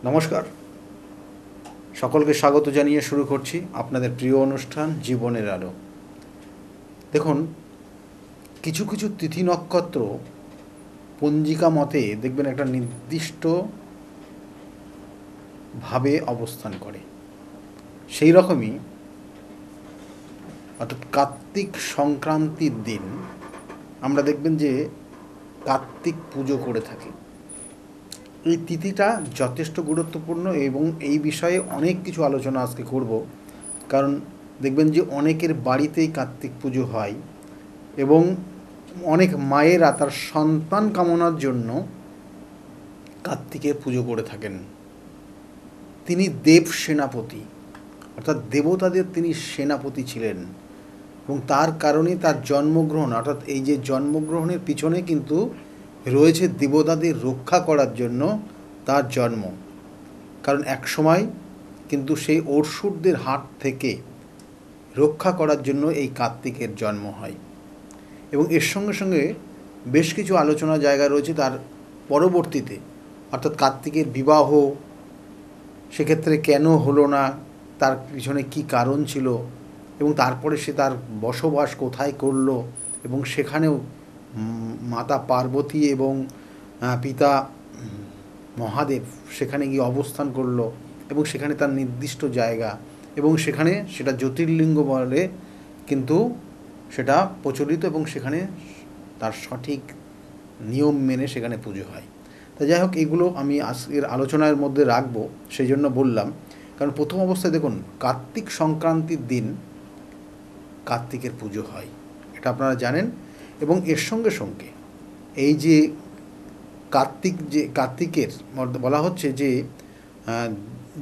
নমস্কার, সকলকে স্বাগত জানিয়ে শুরু করছি আপনাদের প্রিয় অনুষ্ঠান জীবনের আলো। দেখুন, কিছু কিছু তিথি নক্ষত্র পঞ্জিকা মতে দেখবেন একটা নির্দিষ্টভাবে অবস্থান করে। সেই রকমই অর্থাৎ কার্তিক সংক্রান্তির দিন আমরা দেখবেন যে কার্তিক পুজো করে থাকি। এই তিথিটা যথেষ্ট গুরুত্বপূর্ণ এবং এই বিষয়ে অনেক কিছু আলোচনা আজকে করব। কারণ দেখবেন যে অনেকের বাড়িতেই কার্তিক পুজো হয় এবং অনেক মায়েরা তার সন্তান কামনার জন্য কার্তিকের পুজো করে থাকেন। তিনি দেব সেনাপতি, অর্থাৎ দেবতাদের তিনি সেনাপতি ছিলেন এবং তার কারণে তার জন্মগ্রহণ, অর্থাৎ এই যে জন্মগ্রহণের পিছনে কিন্তু রয়েছে দেবতাদের রক্ষা করার জন্য তার জন্ম। কারণ এক সময় কিন্তু সেই অসুরদের হাত থেকে রক্ষা করার জন্য এই কার্তিকের জন্ম হয়। এবং এর সঙ্গে সঙ্গে বেশ কিছু আলোচনা জায়গা রয়েছে তার পরবর্তীতে, অর্থাৎ কার্তিকের বিবাহ সেক্ষেত্রে কেন হলো না, তার পিছনে কী কারণ ছিল এবং তারপরে সে তার বসবাস কোথায় করলো এবং সেখানেও মাতা পার্বতী এবং পিতা মহাদেব সেখানে গিয়ে অবস্থান করলো এবং সেখানে তার নির্দিষ্ট জায়গা এবং সেখানে সেটা জ্যোতির্লিঙ্গ বলে কিন্তু সেটা প্রচলিত এবং সেখানে তার সঠিক নিয়ম মেনে সেখানে পুজো হয়। তা যাই হোক, এগুলো আমি আজকের আলোচনার মধ্যে রাখবো, সেই জন্য বললাম। কারণ প্রথম অবস্থায় দেখুন, কার্তিক সংক্রান্তির দিন কার্তিকের পুজো হয়, এটা আপনারা জানেন। এবং এর সঙ্গে সঙ্গে এই যে কার্তিকের বলা হচ্ছে যে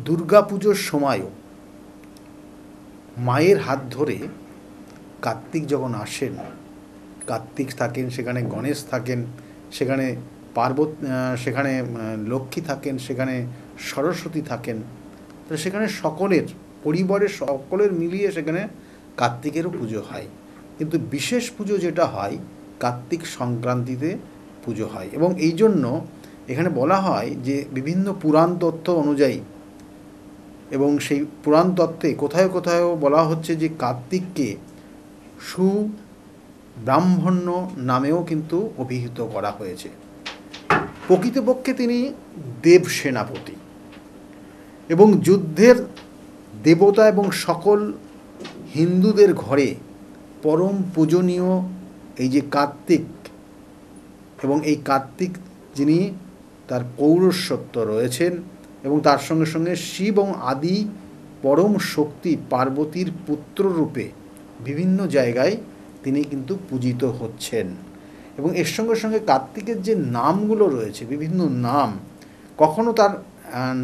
দুর্গা পুজোর সময়ও মায়ের হাত ধরে কার্তিক যখন আসেন, কার্তিক থাকেন সেখানে, গণেশ থাকেন সেখানে, সেখানে লক্ষ্মী থাকেন সেখানে, সরস্বতী থাকেন। তো সেখানে সকলের পরিবারের সকলের মিলিয়ে সেখানে কার্তিকেরও পুজো হয়। কিন্তু বিশেষ পুজো যেটা হয় কার্তিক সংক্রান্তিতে পুজো হয়। এবং এই জন্য এখানে বলা হয় যে বিভিন্ন পুরাণ তথ্য অনুযায়ী, এবং সেই পুরাণ তত্ত্বে কোথাও কোথাও বলা হচ্ছে যে কার্তিককে সুব্রাহ্মণ্য নামেও কিন্তু অভিহিত করা হয়েছে। প্রকৃতপক্ষে তিনি দেব সেনাপতি এবং যুদ্ধের দেবতা এবং সকল হিন্দুদের ঘরে পরম পূজনীয় এই যে কার্তিক, এবং এই কার্তিক যিনি তার পৌরুষত্ব রয়েছেন এবং তার সঙ্গে সঙ্গে শিব এবং আদি পরম শক্তি পার্বতীর পুত্ররূপে বিভিন্ন জায়গায় তিনি কিন্তু পূজিত হচ্ছেন। এবং এর সঙ্গে সঙ্গে কার্তিকের যে নামগুলো রয়েছে, বিভিন্ন নাম, কখনো তার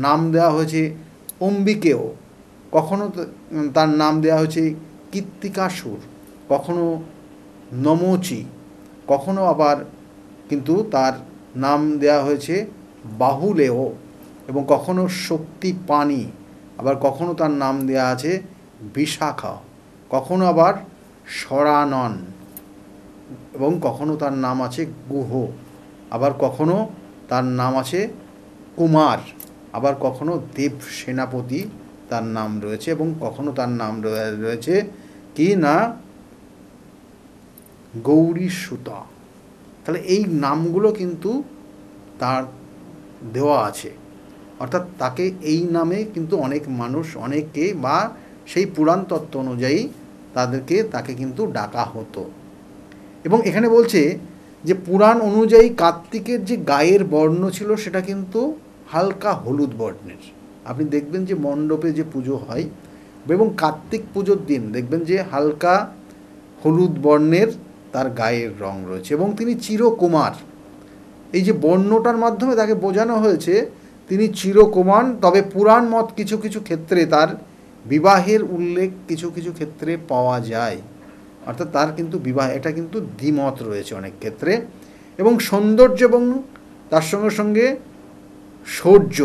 নাম দেওয়া হয়েছে অম্বিকেয়, কখনো তার নাম দেওয়া হয়েছে কৃত্তিকাসুর, কখনো নমচি, কখনো আবার কিন্তু তার নাম দেওয়া হয়েছে বাহুলেয়, এবং কখনো শক্তিপাণি, আবার কখনো তার নাম দেওয়া আছে বিশাখা, কখনো আবার সরানন, এবং কখনো তার নাম আছে গুহ, আবার কখনো তার নাম আছে কুমার, আবার কখনো দেব সেনাপতি তার নাম রয়েছে, এবং কখনো তার নাম রয়েছে কি না গৌরী সুতা। তাহলে এই নামগুলো কিন্তু তার দেওয়া আছে, অর্থাৎ তাকে এই নামে কিন্তু অনেক মানুষ, অনেকে বা সেই পুরাণ তত্ত্ব অনুযায়ী তাকে কিন্তু ডাকা হতো। এবং এখানে বলছে যে পুরাণ অনুযায়ী কার্তিকের যে গায়ের বর্ণ ছিল সেটা কিন্তু হালকা হলুদ বর্ণের। আপনি দেখবেন যে মণ্ডপে যে পুজো হয় এবং কার্তিক পুজোর দিন দেখবেন যে হালকা হলুদ বর্ণের তার গায়ের রং রয়েছে এবং তিনি চিরকুমার। এই যে বর্ণটার মাধ্যমে তাকে বোঝানো হয়েছে তিনি চিরকুমার। তবে পুরাণ মত কিছু কিছু ক্ষেত্রে তার বিবাহের উল্লেখ কিছু কিছু ক্ষেত্রে পাওয়া যায়, অর্থাৎ তার কিন্তু বিবাহ, এটা কিন্তু দ্বিমত রয়েছে অনেক ক্ষেত্রে। এবং সৌন্দর্য এবং তার সঙ্গে সঙ্গে শৌর্য,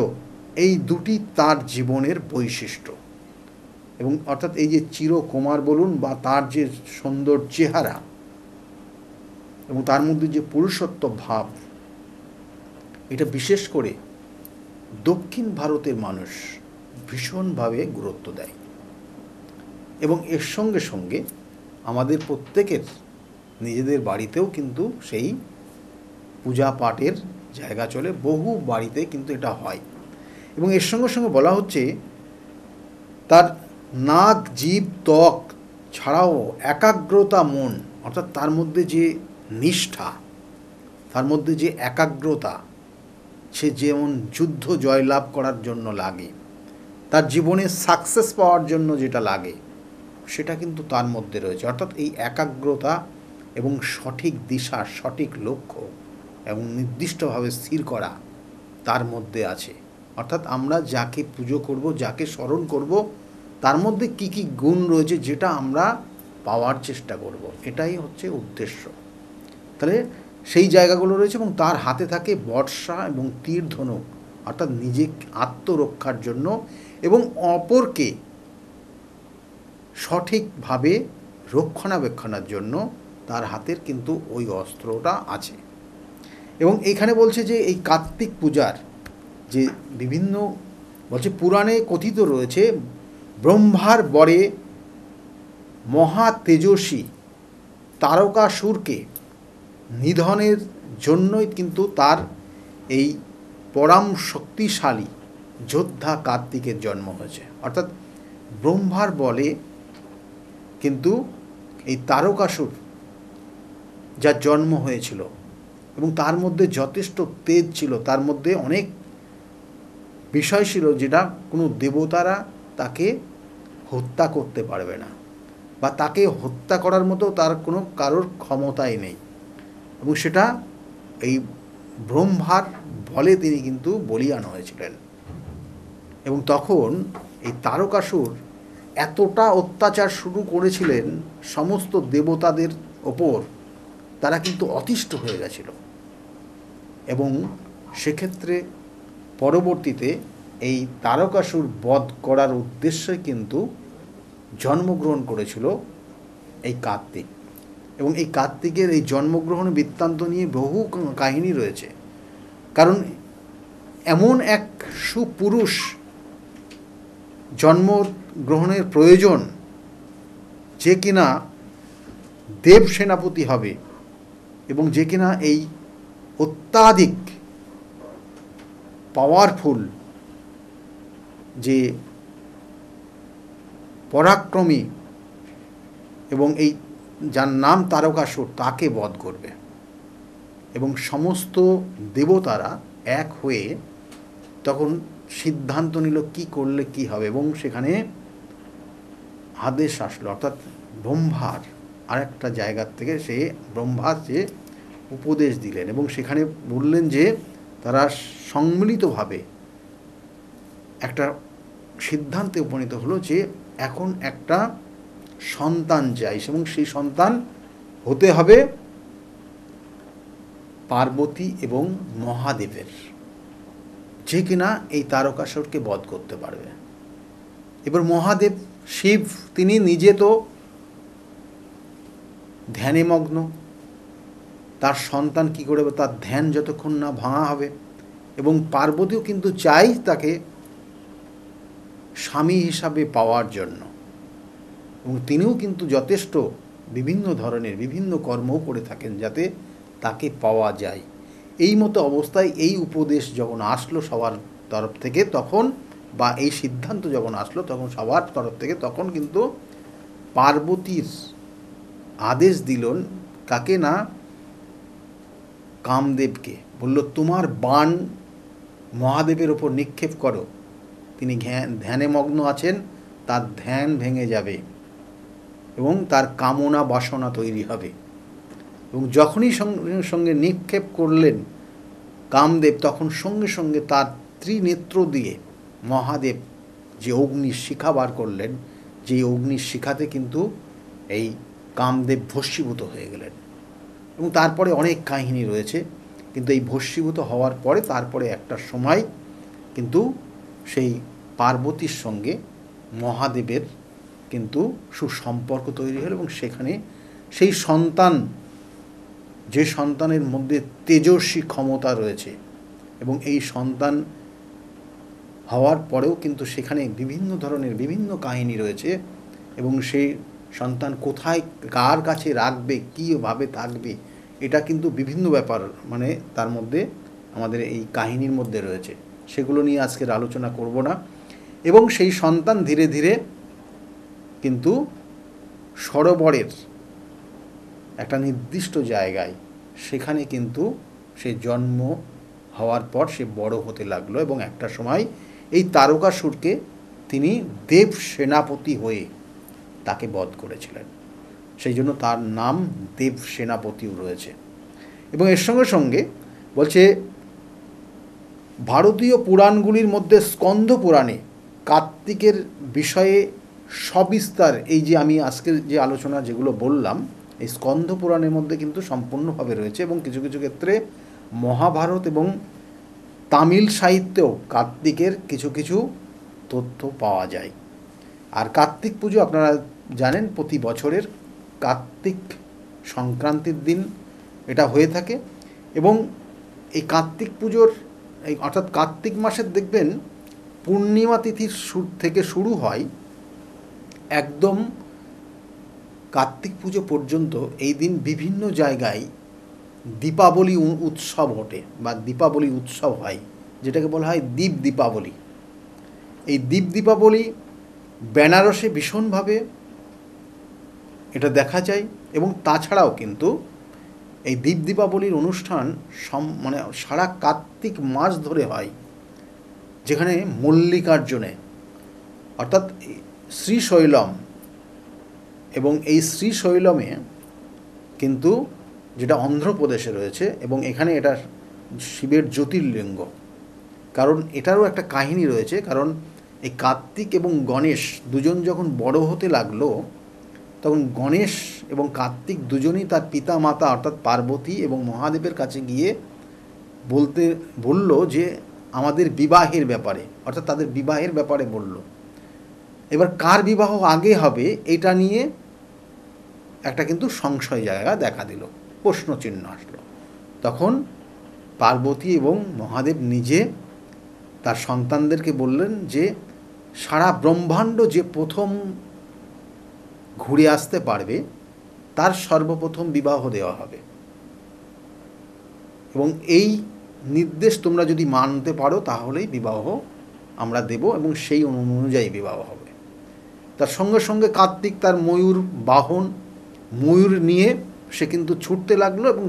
এই দুটি তার জীবনের বৈশিষ্ট্য। এবং অর্থাৎ এই যে চিরকুমার বলুন বা তার যে সুন্দর চেহারা এবং তার মধ্যে যে পুরুষত্ব ভাব, এটা বিশেষ করে দক্ষিণ ভারতের মানুষ ভীষণভাবে গুরুত্ব দেয়। এবং এর সঙ্গে সঙ্গে আমাদের প্রত্যেকের নিজেদের বাড়িতেও কিন্তু সেই পূজা পাঠের জায়গা চলে, বহু বাড়িতে কিন্তু এটা হয়। এবং এর সঙ্গে সঙ্গে বলা হচ্ছে তার নাক, জিভ, ত্বক ছাড়াও একাগ্রতা মন, অর্থাৎ তার মধ্যে যে নিষ্ঠা, তার মধ্যে যে একাগ্রতা, সে যেমন যুদ্ধ জয়লাভ করার জন্য লাগে, তার জীবনে সাকসেস পাওয়ার জন্য যেটা লাগে, সেটা কিন্তু তার মধ্যে রয়েছে। অর্থাৎ এই একাগ্রতা এবং সঠিক দিশা, সঠিক লক্ষ্য এবং নির্দিষ্টভাবে স্থির করা তার মধ্যে আছে। অর্থাৎ আমরা যাকে পুজো করব, যাকে স্মরণ করব, তার মধ্যে কি কি গুণ রয়েছে যেটা আমরা পাওয়ার চেষ্টা করব, এটাই হচ্ছে উদ্দেশ্য। তাহলে সেই জায়গাগুলো রয়েছে এবং তার হাতে থাকে বর্ষা এবং তীর ধনুক, অর্থাৎ নিজে আত্মরক্ষার জন্য এবং অপরকে সঠিকভাবে রক্ষণাবেক্ষণের জন্য তার হাতের কিন্তু ওই অস্ত্রটা আছে। এবং এখানে বলছে যে এই কার্তিক পূজার যে বিভিন্ন বলছে পুরাণে কথিত রয়েছে, ব্রহ্মার বরে মহা তেজস্বী তারকাসুরকে নিধনের জন্যই কিন্তু তার এই পরম শক্তিশালী যোদ্ধা কার্তিকের জন্ম হয়েছে। অর্থাৎ ব্রহ্মার বলে কিন্তু এই তারকাসুর যার জন্ম হয়েছিল এবং তার মধ্যে যথেষ্ট তেজ ছিল, তার মধ্যে অনেক বিষয় ছিল যেটা কোনো দেবতারা তাকে হত্যা করতে পারবে না, বা তাকে হত্যা করার মতো তার কোনো কারোর ক্ষমতাই নেই। এবং সেটা এই ব্রহ্মার বলে তিনি কিন্তু বলিয়ান হয়েছিলেন। এবং তখন এই তারকাসুর এতটা অত্যাচার শুরু করেছিলেন সমস্ত দেবতাদের ওপর, তারা কিন্তু অতিষ্ঠ হয়ে গেছিল। এবং সেক্ষেত্রে পরবর্তীতে এই তারকাসুর বধ করার উদ্দেশ্যে কিন্তু জন্মগ্রহণ করেছিল এই কার্তিক। এবং এই কার্তিকের এই জন্মগ্রহণ বৃত্তান্ত নিয়ে বহু কাহিনী রয়েছে। কারণ এমন এক সুপুরুষ জন্মগ্রহণের প্রয়োজন যে কিনা দেব সেনাপতি হবে এবং যে কিনা এই অত্যাধিক পাওয়ারফুল যে পরাক্রমী এবং এই যার নাম তারকাসুর, তাকে বধ করবে। এবং সমস্ত দেবতারা এক হয়ে তখন সিদ্ধান্ত নিল কি করলে কি হবে। এবং সেখানে আদেশ আসলো, অর্থাৎ ব্রহ্মার আরেকটা জায়গার থেকে সে ব্রহ্মার যে উপদেশ দিলেন এবং সেখানে বললেন যে তারা সম্মিলিতভাবে একটা সিদ্ধান্তে উপনীত হলো যে এখন একটা সন্তান চাই এবং সেই সন্তান হতে হবে পার্বতী এবং মহাদেবের, যে কিনা এই তারকাসুরকে বধ করতে পারবে। এবার মহাদেব শিব তিনি নিজে তো ধ্যানে মগ্ন, তার সন্তান কি করে তার ধ্যান যতক্ষণ না ভাঙা হবে। এবং পার্বতীও কিন্তু চাই তাকে স্বামী হিসাবে পাওয়ার জন্য, এবং তিনিও কিন্তু যথেষ্ট বিভিন্ন ধরনের বিভিন্ন কর্মও করে থাকেন যাতে তাকে পাওয়া যায়। এই মতো অবস্থায় এই উপদেশ যখন আসলো সবার তরফ থেকে তখন, বা এই সিদ্ধান্ত যখন আসলো তখন সবার তরফ থেকে, তখন কিন্তু পার্বতীর আদেশ দিলেন কাকে না, কামদেবকে। বলল তোমার বাণ মহাদেবের ওপর নিক্ষেপ করো, তিনি ধ্যানে মগ্ন আছেন, তার ধ্যান ভেঙে যাবে এবং তার কামনা বাসনা তৈরি হবে। এবং যখনই সঙ্গে সঙ্গে নিক্ষেপ করলেন কামদেব, তখন সঙ্গে সঙ্গে তার ত্রিনেত্র দিয়ে মহাদেব যে অগ্নির শিখা বার করলেন, যে অগ্নির শিখাতে কিন্তু এই কামদেব ভস্মীভূত হয়ে গেলেন। এবং তারপরে অনেক কাহিনী রয়েছে, কিন্তু এই ভস্মীভূত হওয়ার পরে তারপরে একটা সময় কিন্তু সেই পার্বতীর সঙ্গে মহাদেবের কিন্তু সুসম্পর্ক তৈরি হল। এবং সেখানে সেই সন্তান, যে সন্তানের মধ্যে তেজস্বী ক্ষমতা রয়েছে এবং এই সন্তান হওয়ার পরেও কিন্তু সেখানে বিভিন্ন ধরনের বিভিন্ন কাহিনী রয়েছে, এবং সেই সন্তান কোথায় কার কাছে রাখবে, কীভাবে থাকবে, এটা কিন্তু বিভিন্ন ব্যাপার মানে তার মধ্যে আমাদের এই কাহিনীর মধ্যে রয়েছে। সেগুলো নিয়ে আজকের আলোচনা করব না। এবং সেই সন্তান ধীরে ধীরে কিন্তু সরোবরের একটা নির্দিষ্ট জায়গায় সেখানে কিন্তু সে জন্ম হওয়ার পর সে বড় হতে লাগলো, এবং একটা সময় এই তারকাসুরকে তিনি দেব সেনাপতি হয়ে তাকে বধ করেছিলেন। সেই জন্য তার নাম দেব সেনাপতিও রয়েছে। এবং এর সঙ্গে সঙ্গে বলছে ভারতীয় পুরাণগুলির মধ্যে স্কন্দ পুরাণে কার্তিকের বিষয়ে সবিস্তার, এই যে আমি আজকে যে আলোচনা যেগুলো বললাম, এই স্কন্দ পুরাণের মধ্যে কিন্তু সম্পূর্ণভাবে রয়েছে। এবং কিছু কিছু ক্ষেত্রে মহাভারত এবং তামিল সাহিত্যেও কার্তিকের কিছু কিছু তথ্য পাওয়া যায়। আর কার্তিক পুজো আপনারা জানেন প্রতি বছরের কার্তিক সংক্রান্তির দিন এটা হয়ে থাকে। এবং এই কার্তিক পুজোর এই অর্থাৎ কার্তিক মাসের দেখবেন পূর্ণিমা তিথির থেকে শুরু হয় একদম কার্তিক পুজো পর্যন্ত। এই দিন বিভিন্ন জায়গায় দীপাবলি উৎসব ওঠে বা দীপাবলি উৎসব হয়, যেটাকে বলা হয় দীপ দীপাবলি। এই দীপ দীপাবলি বেনারসে ভীষণভাবে এটা দেখা যায়। এবং তাছাড়াও কিন্তু এই দীপ দীপাবলির অনুষ্ঠান মানে সারা কার্তিক মাস ধরে হয়, যেখানে মল্লিকার্জুনে অর্থাৎ শ্রীশৈলম, এবং এই শ্রীশৈলমে কিন্তু যেটা অন্ধ্রপ্রদেশে রয়েছে, এবং এখানে এটা শিবের জ্যোতির্লিঙ্গ। কারণ এটারও একটা কাহিনী রয়েছে। কারণ এই কার্তিক এবং গণেশ দুজন যখন বড় হতে লাগলো, তখন গণেশ এবং কার্তিক দুজনই তার পিতা মাতা অর্থাৎ পার্বতী এবং মহাদেবের কাছে গিয়ে বলল যে আমাদের বিবাহের ব্যাপারে, অর্থাৎ তাদের বিবাহের ব্যাপারে বলল। এবার কার বিবাহ আগে হবে এটা নিয়ে একটা কিন্তু সংশয় জায়গা দেখা দিল, প্রশ্নচিহ্ন আসলো। তখন পার্বতী এবং মহাদেব নিজে তার সন্তানদেরকে বললেন যে সারা ব্রহ্মাণ্ড যে প্রথম ঘুরে আসতে পারবে তার সর্বপ্রথম বিবাহ দেওয়া হবে, এবং এই নির্দেশ তোমরা যদি মানতে পারো তাহলেই বিবাহ আমরা দেব, এবং সেই অনুযায়ী বিবাহ হবে। তার সঙ্গে সঙ্গে কার্তিক তার ময়ূর বাহন, ময়ূর নিয়ে সে কিন্তু ছুটতে লাগলো, এবং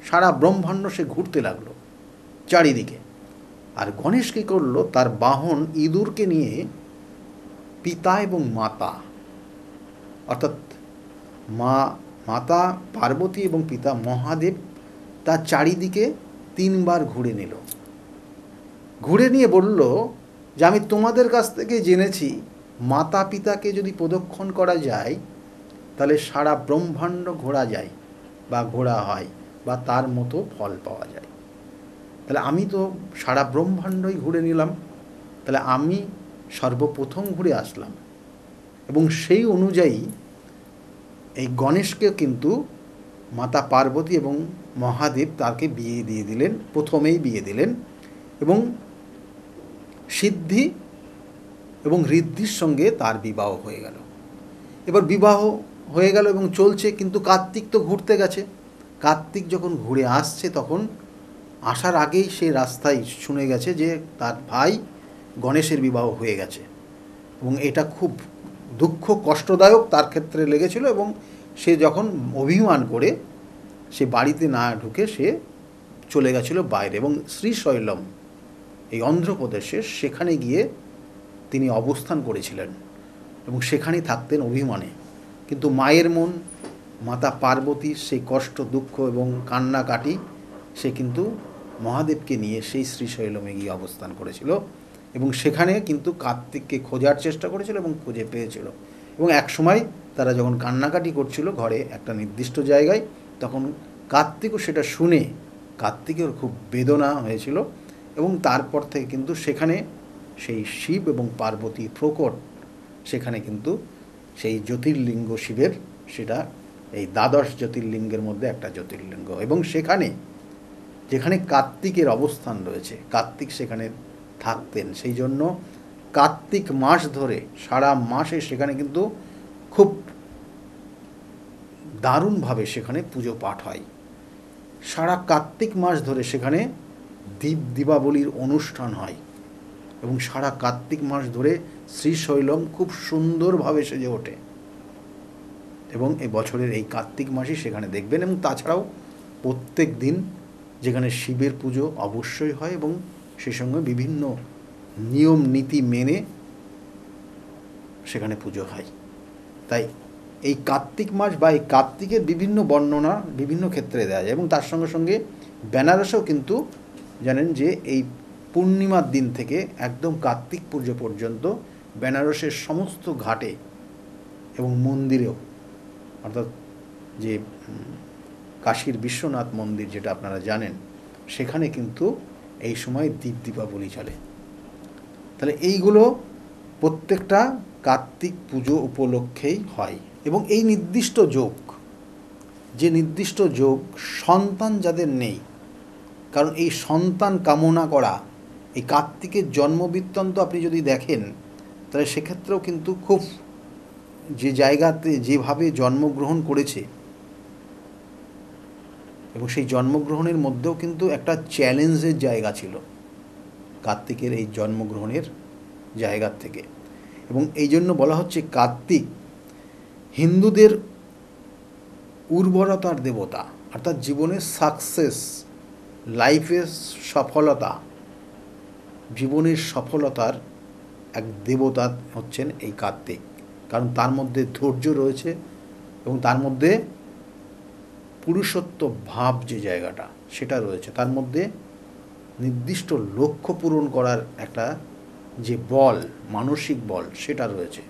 সারা ব্রহ্মাণ্ড সে ঘুরতে লাগলো চারিদিকে। আর গণেশ কী করলো, তার বাহন ইঁদুরকে নিয়ে পিতা এবং মাতা অর্থাৎ মাতা পার্বতী এবং পিতা মহাদেব তার চারিদিকে 3 বার ঘুরে নিল। ঘুরে নিয়ে বলল যে আমি তোমাদের কাছ থেকে জেনেছি মাতা পিতাকে যদি প্রদক্ষিণ করা যায় তাহলে সারা ব্রহ্মাণ্ড ঘোরা যায় বা ঘোরা হয় বা তার মতো ফল পাওয়া যায়। তাহলে আমি তো সারা ব্রহ্মাণ্ডই ঘুরে নিলাম, তাহলে আমি সর্বপ্রথম ঘুরে আসলাম। এবং সেই অনুযায়ী এই গণেশকে কিন্তু মাতা পার্বতী এবং মহাদেব তাকে বিয়ে দিয়ে দিলেন, প্রথমেই বিয়ে দিলেন, এবং সিদ্ধি এবং ঋদ্ধির সঙ্গে তার বিবাহ হয়ে গেল। এবার বিবাহ হয়ে গেল এবং চলছে, কিন্তু কার্তিক তো ঘুরতে গেছে। কার্তিক যখন ঘুরে আসছে তখন আসার আগেই সে রাস্তায় শুনে গেছে যে তার ভাই গণেশের বিবাহ হয়ে গেছে, এবং এটা খুব দুঃখ কষ্টদায়ক তার ক্ষেত্রে লেগেছিল। এবং সে যখন অভিমান করে সে বাড়িতে না ঢুকে সে চলে গেছিল বাইরে, এবং শ্রীশৈলম এই অন্ধ্রপ্রদেশে সেখানে গিয়ে তিনি অবস্থান করেছিলেন এবং সেখানেই থাকতেন অভিমানে। কিন্তু মায়ের মন, মাতা পার্বতীর সেই কষ্ট দুঃখ এবং কান্নাকাটি, সে কিন্তু মহাদেবকে নিয়ে সেই শ্রীশৈলমে গিয়ে অবস্থান করেছিল, এবং সেখানে কিন্তু কার্তিককে খোঁজার চেষ্টা করেছিল এবং খুঁজে পেয়েছিল। এবং এক সময় তারা যখন কান্নাকাটি করছিল ঘরে একটা নির্দিষ্ট জায়গায়, তখন কার্তিকও সেটা শুনে কার্তিকের খুব বেদনা হয়েছিল, এবং তারপর থেকে কিন্তু সেখানে সেই শিব এবং পার্বতী প্রকট, সেখানে কিন্তু সেই জ্যোতির্লিঙ্গ শিবের, সেটা এই 12 জ্যোতির্লিঙ্গের মধ্যে একটা জ্যোতির্লিঙ্গ। এবং সেখানে যেখানে কার্তিকের অবস্থান রয়েছে, কার্তিক সেখানে থাকতেন। সেই জন্য কার্তিক মাস ধরে সারা মাসে সেখানে কিন্তু খুব দারুণভাবে সেখানে পুজো পাঠ হয়। সারা কার্তিক মাস ধরে সেখানে দীপাবলির অনুষ্ঠান হয় এবং সারা কার্তিক মাস ধরে শ্রীশৈলম খুব সুন্দরভাবে সেজে ওঠে। এবং এই বছরের এই কার্তিক মাসই সেখানে দেখবেন। এবং তাছাড়াও প্রত্যেক দিন যেখানে শিবের পুজো অবশ্যই হয় এবং সেই সঙ্গে বিভিন্ন নিয়ম নীতি মেনে সেখানে পুজো হয়। তাই এই কার্তিক মাস বা এই কার্তিকের বিভিন্ন বর্ণনা বিভিন্ন ক্ষেত্রে দেওয়া যায়। এবং তার সঙ্গে সঙ্গে বেনারসেও কিন্তু জানেন যে এই পূর্ণিমার দিন থেকে একদম কার্তিক পুজো পর্যন্ত বেনারসের সমস্ত ঘাটে এবং মন্দিরেও, অর্থাৎ যে কাশীর বিশ্বনাথ মন্দির যেটা আপনারা জানেন, সেখানে কিন্তু এই সময় দীপাবলি চলে। তাহলে এইগুলো প্রত্যেকটা কার্তিক পুজো উপলক্ষেই হয়। এবং এই নির্দিষ্ট যোগ, যে নির্দিষ্ট যোগ সন্তান যাদের নেই, কারণ এই সন্তান কামনা করা, এই কার্তিকের জন্মবৃত্তান্ত আপনি যদি দেখেন তাহলে সেক্ষেত্রেও কিন্তু খুব যে জায়গাতে যেভাবে জন্মগ্রহণ করেছে এবং সেই জন্মগ্রহণের মধ্যেও কিন্তু একটা চ্যালেঞ্জের জায়গা ছিল কার্তিকের এই জন্মগ্রহণের জায়গার থেকে। এবং এই জন্য বলা হচ্ছে কার্তিক হিন্দুদের উর্বরতার দেবতা, অর্থাৎ জীবনের সাকসেস, লাইফের সফলতা, জীবনের সফলতার এক দেবতা হচ্ছেন এই কার্তিক। কারণ তার মধ্যে ধৈর্য রয়েছে এবং তার মধ্যে পুরুষত্ব ভাব যে জায়গাটা সেটা রয়েছে, তার মধ্যে নির্দিষ্ট লক্ষ্য পূরণ করার একটা যে বল, মানসিক বল, সেটা রয়েছে।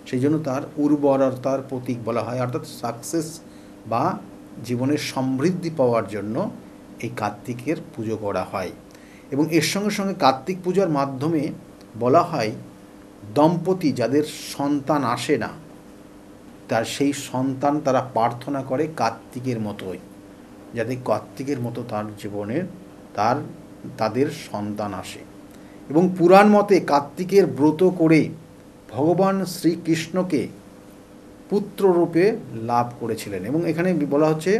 সেই জন্য তার উর্বরতার প্রতীক বলা হয়, অর্থাৎ সাকসেস বা জীবনের সমৃদ্ধি পাওয়ার জন্য এই কার্তিকের পুজো করা হয়। এবং এর সঙ্গে সঙ্গে কার্তিক পূজার মাধ্যমে বলা হয় দম্পতি যাদের সন্তান আসে না, তার সেই সন্তান তারা প্রার্থনা করে কার্তিকের মতোই, যাতে কার্তিকের মতো তার জীবনের তাদের সন্তান আসে। এবং পুরাণ মতে কার্তিকের ব্রত করে ভগবান শ্রীকৃষ্ণকে পুত্ররূপে লাভ করেছিলেন। এবং এখানে বলা হচ্ছে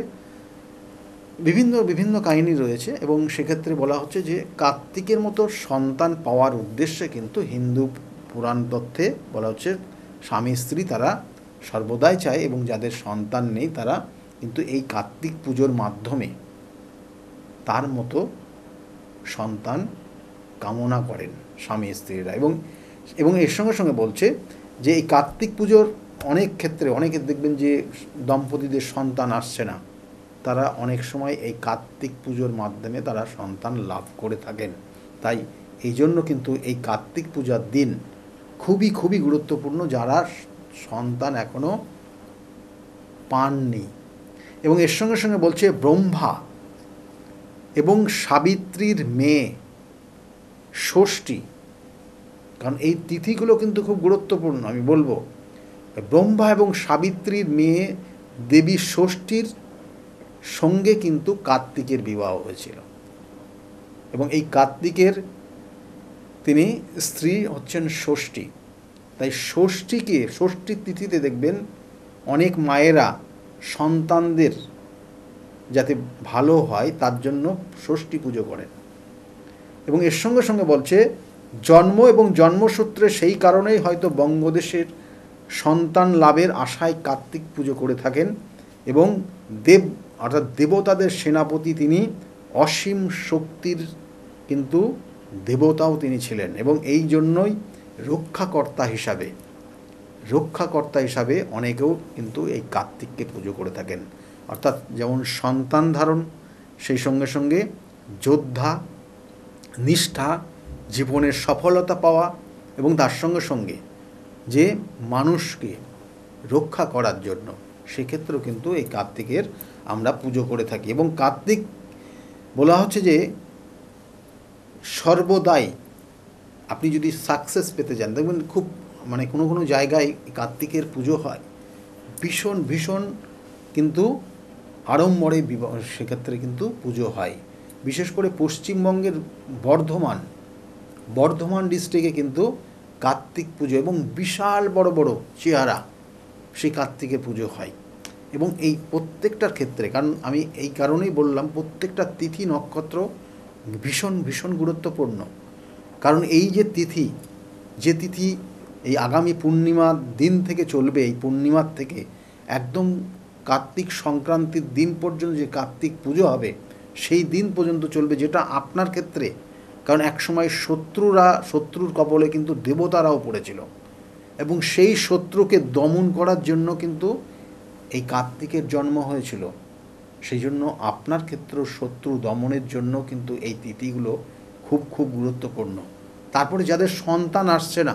বিভিন্ন কাহিনী রয়েছে এবং সেক্ষেত্রে বলা হচ্ছে যে কার্তিকের মতো সন্তান পাওয়ার উদ্দেশ্যে কিন্তু হিন্দু পুরাণ তত্ত্বে বলা হচ্ছে স্বামী স্ত্রী তারা সর্বদাই চায় এবং যাদের সন্তান নেই তারা কিন্তু এই কার্তিক পুজোর মাধ্যমে তার মতো সন্তান কামনা করেন স্বামী স্ত্রীরা। এবং এর সঙ্গে সঙ্গে বলছে যে এই কার্তিক পুজোর অনেক ক্ষেত্রে অনেকে দেখবেন যে দম্পতিদের সন্তান আসছে না, তারা অনেক সময় এই কার্তিক পুজোর মাধ্যমে তারা সন্তান লাভ করে থাকেন। তাই এই জন্য কিন্তু এই কার্তিক পূজার দিন খুবই খুবই গুরুত্বপূর্ণ যারা সন্তান এখনও পাননি। এবং এর সঙ্গে সঙ্গে বলছে ব্রহ্মা এবং সাবিত্রীর মেয়ে ষষ্ঠী, কারণ এই তিথিগুলো কিন্তু খুব গুরুত্বপূর্ণ। আমি বলবো ব্রহ্মা এবং সাবিত্রীর মেয়ে দেবী ষষ্ঠীর সঙ্গে কিন্তু কার্তিকের বিবাহ হয়েছিল এবং এই কার্তিকের তিনি স্ত্রী হচ্ছেন ষষ্ঠী। তাই ষষ্ঠীর তিথিতে দেখবেন অনেক মায়েরা সন্তানদের যাতে ভালো হয় তার জন্য ষষ্ঠী পুজো করেন। এবং এর সঙ্গে সঙ্গে বলছে জন্ম এবং জন্মসূত্রে সেই কারণেই হয়তো বঙ্গদেশের সন্তান লাভের আশায় কার্তিক পুজো করে থাকেন। এবং অর্থাৎ দেবতাদের সেনাপতি তিনি, অসীম শক্তির কিন্তু দেবতাও তিনি ছিলেন এবং এই জন্যই রক্ষাকর্তা হিসাবে অনেকেও কিন্তু এই কার্তিককে পুজো করে থাকেন। অর্থাৎ যেমন সন্তান ধারণ, সেই সঙ্গে সঙ্গে যোদ্ধা, নিষ্ঠা, জীবনের সফলতা পাওয়া এবং তার সঙ্গে সঙ্গে যে মানুষকে রক্ষা করার জন্য, সেক্ষেত্রেও কিন্তু এই কার্তিকের আমরা পুজো করে থাকি। এবং কার্তিক বলা হচ্ছে যে সর্বদাই আপনি যদি সাকসেস পেতে যান, দেখবেন খুব কোনো জায়গায় কার্তিকের পুজো হয় ভীষণ কিন্তু আড়ম্বরে সেক্ষেত্রে কিন্তু পুজো হয়। বিশেষ করে পশ্চিমবঙ্গের বর্ধমান বর্ধমান ডিস্ট্রিক্টে কিন্তু কার্তিক পুজো এবং বিশাল বড় বড় চেহারা সেই কার্তিকের পুজো হয়। এবং এই প্রত্যেকটার ক্ষেত্রে, কারণ আমি এই কারণেই বললাম প্রত্যেকটা তিথি নক্ষত্র ভীষণ ভীষণ গুরুত্বপূর্ণ। কারণ এই যে তিথি, যে তিথি এই আগামী পূর্ণিমার দিন থেকে চলবে, এই পূর্ণিমার থেকে একদম কার্তিক সংক্রান্তির দিন পর্যন্ত যে কার্তিক পুজো হবে সেই দিন পর্যন্ত চলবে, যেটা আপনার ক্ষেত্রে, কারণ একসময় শত্রুর কবলে কিন্তু দেবতারাও পড়েছিল এবং সেই শত্রুকে দমন করার জন্য কিন্তু এই কার্তিকের জন্ম হয়েছিল। সেই জন্য আপনার ক্ষেত্রেও শত্রু দমনের জন্য কিন্তু এই তিথিগুলো খুব খুব গুরুত্বপূর্ণ। তারপরে যাদের সন্তান আসছে না,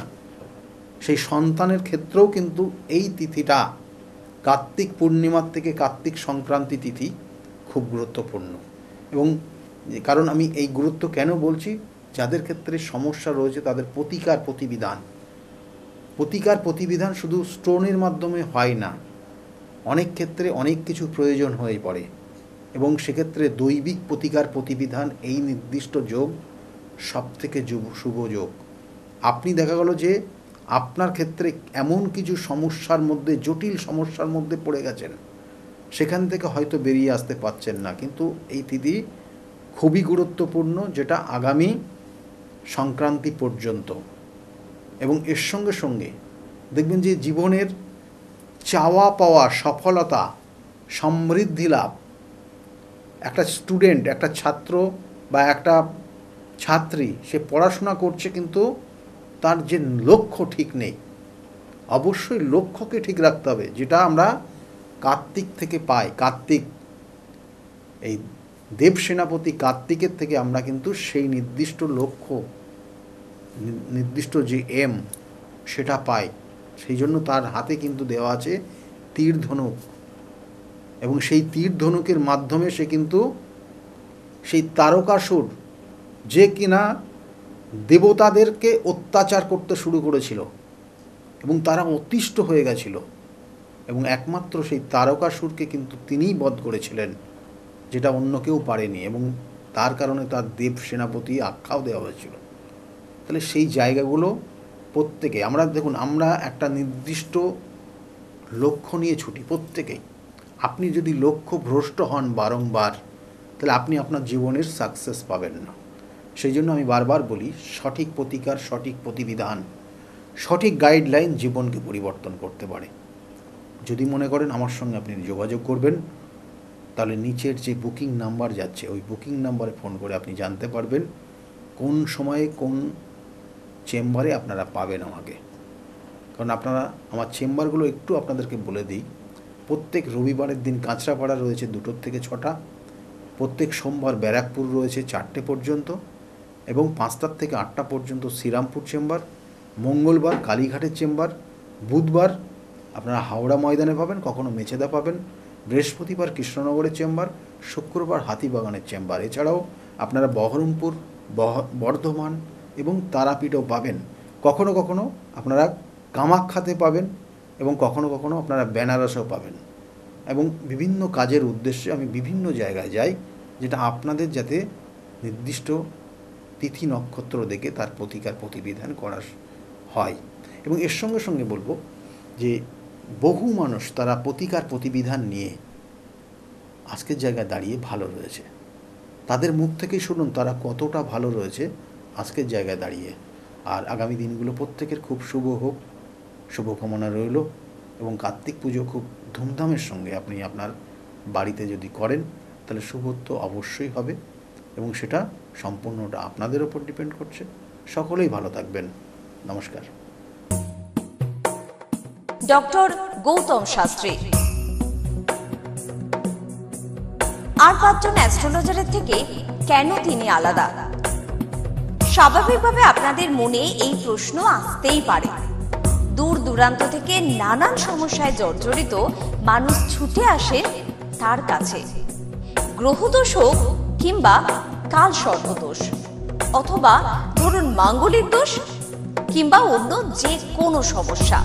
সেই সন্তানের ক্ষেত্রেও কিন্তু এই তিথিটা কার্তিক পূর্ণিমার থেকে কার্তিক সংক্রান্তি তিথি খুব গুরুত্বপূর্ণ। এবং কারণ আমি এই গুরুত্ব কেন বলছি, যাদের ক্ষেত্রে সমস্যা রয়েছে তাদের প্রতিকার প্রতিবিধান শুধু স্টোনের মাধ্যমে হয় না, অনেক ক্ষেত্রে অনেক কিছু প্রয়োজন হয়ে পড়ে এবং সেক্ষেত্রে দৈবিক প্রতিকার প্রতিবিধান এই নির্দিষ্ট যোগ সবথেকে শুভ যোগ। আপনি দেখা গেল যে আপনার ক্ষেত্রে এমন কিছু সমস্যার মধ্যে, জটিল সমস্যার মধ্যে পড়ে গেছেন, সেখান থেকে হয়তো বেরিয়ে আসতে পারছেন না, কিন্তু এই তিথি খুবই গুরুত্বপূর্ণ, যেটা আগামী সংক্রান্তি পর্যন্ত। এবং এর সঙ্গে সঙ্গে দেখবেন যে জীবনের চাওয়া পাওয়া, সফলতা, সমৃদ্ধি লাভ, একটা স্টুডেন্ট, একটা ছাত্র বা একটা ছাত্রী, সে পড়াশোনা করছে কিন্তু তার যে লক্ষ্য ঠিক নেই, অবশ্যই লক্ষ্যকে ঠিক রাখতে হবে, যেটা আমরা কার্তিক থেকে পাই। কার্তিক, এই দেব সেনাপতি কার্তিকের থেকে আমরা কিন্তু সেই নির্দিষ্ট লক্ষ্য, নির্দিষ্ট যে এম, সেটা পাই। সেই জন্য তার হাতে কিন্তু দেওয়া আছে তীর ধনুক, এবং সেই তীর ধনুকের মাধ্যমে সে কিন্তু সেই তারকাসুর, যে কিনা দেবতাদেরকে অত্যাচার করতে শুরু করেছিল এবং তারা অতিষ্ঠ হয়ে গেছিল, এবং একমাত্র সেই তারকাসুরকে কিন্তু তিনিই বধ করেছিলেন, যেটা অন্য কেউ পারেনি, এবং তার কারণে তার দেব সেনাপতি আখ্যাও দেওয়া হয়েছিল। তাহলে সেই জায়গাগুলো প্রত্যেকে আমরা, দেখুন, আমরা একটা নির্দিষ্ট লক্ষ্য নিয়ে ছুটি প্রত্যেকেই। আপনি যদি লক্ষ্য ভ্রষ্ট হন বারংবার, তাহলে আপনি আপনার জীবনের সাকসেস পাবেন না। সেই জন্য আমি বারবার বলি, সঠিক প্রতিকার, সঠিক প্রতিবিধান, সঠিক গাইডলাইন জীবনকে পরিবর্তন করতে পারে। যদি মনে করেন আমার সঙ্গে আপনি যোগাযোগ করবেন, তাহলে নিচের যে বুকিং নাম্বার যাচ্ছে, ওই বুকিং নাম্বারে ফোন করে আপনি জানতে পারবেন কোন সময়ে কোন চেম্বারে আপনারা পাবেন আমাকে। কারণ আপনারা, আমার চেম্বারগুলো একটু আপনাদেরকে বলে দিই। প্রত্যেক রবিবারের দিন কাঁচরাপাড়া রয়েছে 2টো থেকে 6টা, প্রত্যেক সোমবার ব্যারাকপুর রয়েছে 4টে পর্যন্ত, এবং 5টা থেকে 8টা পর্যন্ত শ্রীরামপুর চেম্বার, মঙ্গলবার কালীঘাটের চেম্বার, বুধবার আপনারা হাওড়া ময়দানে পাবেন, কখনো মেচেদা পাবেন, বৃহস্পতিবার কৃষ্ণনগরের চেম্বার, শুক্রবার হাতিবাগানের চেম্বার। এছাড়াও আপনারা বহরমপুর, বর্ধমান এবং তারাপীঠও পাবেন। কখনো কখনো আপনারা কামাখ্যাতে পাবেন এবং কখনো কখনো আপনারা বেনারসও পাবেন। এবং বিভিন্ন কাজের উদ্দেশ্যে আমি বিভিন্ন জায়গায় যাই, যেটা আপনাদের যাতে নির্দিষ্ট তিথি নক্ষত্র দেখে তার প্রতিকার প্রতিবিধান করা হয়। এবং এর সঙ্গে সঙ্গে বলবো যে বহু মানুষ তারা প্রতিকার প্রতিবিধান নিয়ে আজকের জায়গায় দাঁড়িয়ে ভালো রয়েছে। তাদের মুখ থেকেই শুনুন তারা কতটা ভালো রয়েছে আজকের জায়গায় দাঁড়িয়ে। আর আগামী দিনগুলো প্রত্যেকের খুব শুভ হোক, শুভকামনা রইল। এবং কার্তিক পুজো খুব ধুমধামের সঙ্গে আপনি আপনার বাড়িতে যদি করেন, তাহলে শুভত্ব অবশ্যই হবে, এবং সেটা সম্পূর্ণটা আপনাদের ওপর ডিপেন্ড করছে। সকলেই ভালো থাকবেন। নমস্কার। ডক্টর গৌতম শাস্ত্রী আর 5জন অ্যাস্ট্রোলজারের থেকে কেন তিনি আলাদা? স্বাভাবিকভাবে আপনাদের মনে এই প্রশ্ন আসতেই পারে। দূর দূরান্ত থেকে নানান সমস্যায় জর্জরিত মানুষ ছুটে আসেন তার কাছে। গ্রহদোষ হোক কিংবা কাল সর্পদোষ, অথবা ধরুন মাঙ্গলিক দোষ কিংবা অন্য যে কোনো সমস্যা,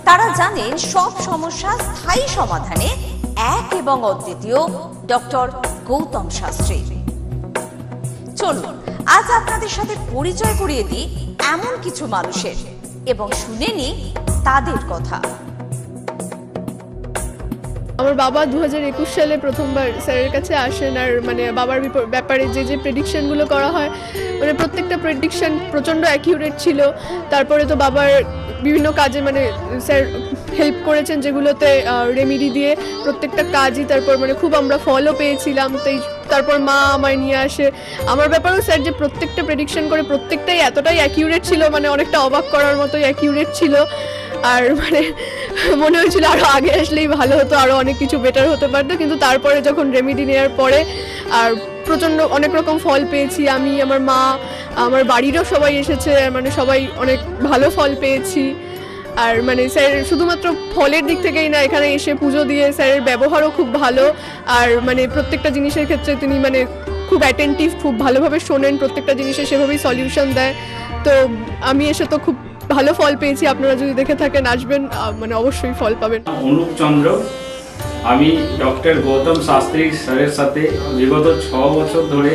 তারা জানেন সব সমস্যা স্থায়ী সমাধানে এক এবং অদ্বিতীয় ডক্টর গৌতম শাস্ত্রী। চলুন আজ আপনাদের সাথে পরিচয় করিয়ে দিই এমন কিছু মানুষের এবং শুনে নিই তাদের কথা। আমার বাবা 2021 সালে প্রথমবার স্যারের কাছে আসেন, আর মানে বাবার ব্যাপারে যে প্রেডিকশনগুলো করা হয়, মানে প্রত্যেকটা প্রেডিকশন প্রচণ্ড অ্যাকিউরেট ছিল। তারপরে তো বাবার বিভিন্ন কাজে মানে স্যার হেল্প করেছেন, যেগুলোতে রেমিডি দিয়ে প্রত্যেকটা কাজই তারপর মানে খুব আমরা ফলও পেয়েছিলাম। তারপর মা আমায় নিয়ে আসে। আমার ব্যাপারেও স্যার যে প্রত্যেকটা প্রেডিকশন করে প্রত্যেকটাই এতটাই অ্যাকিউরেট ছিল, মানে অনেকটা অবাক করার মতোই অ্যাকিউরেট ছিল। আর মানে মনে হয়েছিল আরও আগে আসলেই ভালো হতো, আরও অনেক কিছু বেটার হতে পারতো। কিন্তু তারপরে যখন রেমিডি নেওয়ার পরে আর প্রচণ্ড অনেক রকম ফল পেয়েছি আমি, আমার মা, আমার বাড়িরও সবাই এসেছে, মানে সবাই অনেক ভালো ফল পেয়েছি। আর মানে স্যার শুধুমাত্র ফলের দিক থেকেই না, এখানে এসে পুজো দিয়ে স্যারের ব্যবহারও খুব ভালো। আর মানে প্রত্যেকটা জিনিসের ক্ষেত্রে তিনি মানে খুব অ্যাটেন্টিভ, খুব ভালোভাবে শোনেন, প্রত্যেকটা জিনিসে সেভাবেই সলিউশন দেয়। তো আমি এসে তো খুব ভালো ফল পেয়েছি। আপনারা যদি দেখে থাকেন, আসবেন, মানে অবশ্যই ফল পাবেন। অনুপ চন্দ্র, আমি ডক্টর গৌতম শাস্ত্রী স্যারের সাথে বিগত 6 বছর ধরে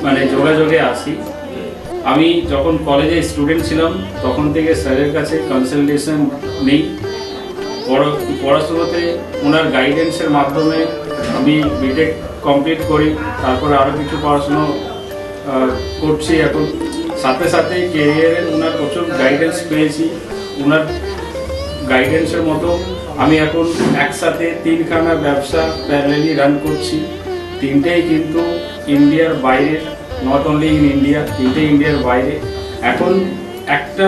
মানে যোগাযোগে আছি। আমি যখন কলেজে স্টুডেন্ট ছিলাম তখন থেকে স্যারের কাছে কনসালটেশন নেই। পড়াশোনাতে ওনার গাইডেন্সের মাধ্যমে আমি বিটেক কমপ্লিট করি, তারপরে আরও কিছু পড়াশুনো করছি এখন। সাথে সাথে কেরিয়ারে ওনার প্রচুর গাইডেন্স পেয়েছি। ওনার গাইডেন্সের মতো আমি এখন একসাথে 3খানা ব্যবসা প্যারালালি রান করছি। 3টেই কিন্তু ইন্ডিয়ার বাইরে, নট অনলি ইন ইন্ডিয়া, 3টেই ইন্ডিয়ার বাইরে। এখন একটা